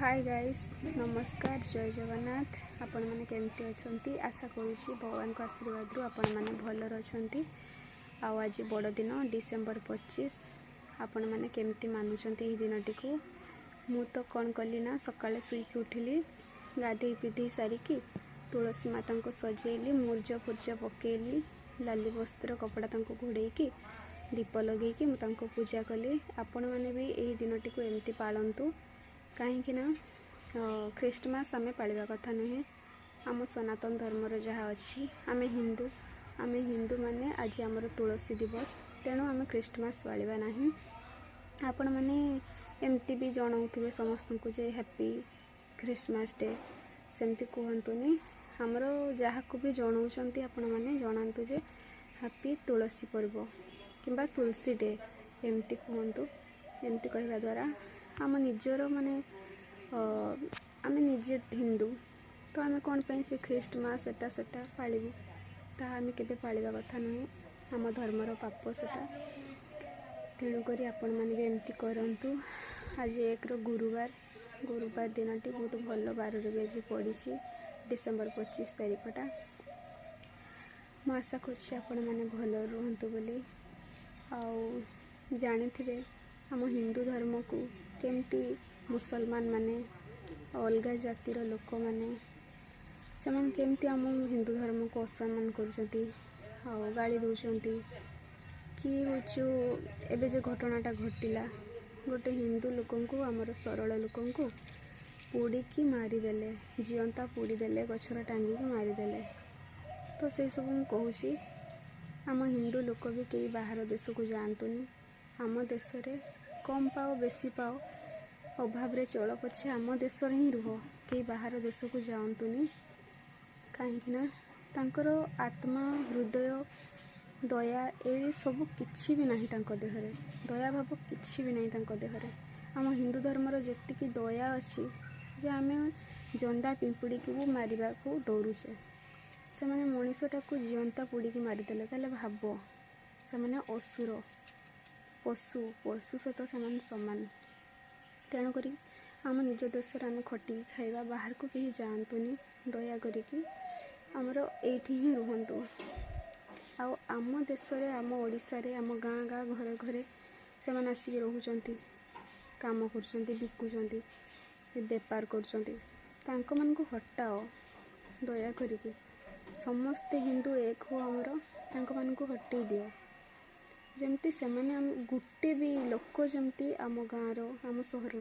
Hi guys, नमस्कार, जय जगन्नाथ। आपण मैंने केमती अच्छा आशा करुँची भगवान को आशीर्वाद आपण मैंने भलर अच्छा। आज बड़ दिन डिसेम्बर 25। आपण मैंने केमती मानुंट यह दिनटी को। मु तो कौन कली ना सकाଳେ शुईकी उठिली, गाधे पिधे सारिकी तुलसी माता को सजेली, मूर्ज फूर्ज पकेली, लाली वस्त्र कपड़ा घोड़ेकी दीप लगे मुझे पूजा कली। आपण मैंने भी यही दिनटी को एमती पालतु, कहीं ख्रीष्टमास आम पालिबा कथा नुहे। आम सनातन धर्मर जहाँ अच्छी आम हिंदू माने आज आमर तुलसी दिवस, तेणु आम ख्रीष्टमास पालिबा नहीं। आपण मैंने एमती भी जनाऊे समस्त को जे हैप्पी ख्रीष्टमास डे, सेमती कहतुनि। आमर जहाँ को भी जनाऊँ आपण मैंने जनातु जे हैप्पी तुलसी पर्व किंबा तुलसी डे एमती कहतु। एमती कहवा द्वारा आम निजर माने आम निजे हिंदू तो आम कौन पे से ख्रीष्टमास एटा सेटा पालिबू, ताहा आम केबे पालिबा कथा नुहे। आम धर्मर पाप सेटा, तेणुक आपण मैंने भी एमती करंतु। आज एक गुरुवार दिनटी बहुत भल बार भी आज पड़ी, डिसेम्बर 25 तारीखटा। मु आशा कर भल रुहतु बोली। आउ जानी थे आम हिंदू धर्म को केमती मुसलमान माने अलग जातिर लोक माने से केमती आम हिंदू धर्म को असम्मान कर गाड़ी दौरान कि एबे जो घटनाटा घटिला, गोटे हिंदू लोक को आमर सरल लोक को पोड़ी की मारिदेले, जीवंता पोड़ीदेले, गचर टांगी मारिदेले। तो से सब मुझे कहूँ आम हिंदू लोक भी कई बाहर देश को जातुनि। आम देश रे कम पाओ बेसी पाओ अभाव रे चल पछे आम देश ही रुह, कई बाहर देश को जातुनि। कहीं तांकर आत्मा हृदय दया ये सब किछि भी नहीं तांको देहरे, दया भाव किछि भी नहीं तांको देहरे। आम हिंदू धर्मर जेतिकी दया अच्छी जे आम जंडा पिंपुड़ी को मारिबा को डरुचे, से माने मनीषटा को जीवंता पोड़ी मारिदेले। ताले भाव से माने असुर पशु सहित से सामान। तेणुक आम निज देश आम खटी खाइबा, बाहर को कहीं जातुनि, दया करिकी आमर एठी ही रुहतु। आम देश आम ओडिशा रे आम गाँ घरे घरे से माने आसिक रोचंती, काम करचंती, बिकुचंती, बेपार करचंती। तांको मान को हटाओ दया करिकी, समस्ते हिंदू एक हो आमर, तांको मान को हटई दियो। जमती से माने गोटे भी लोक जमती आम गाँव आम सहर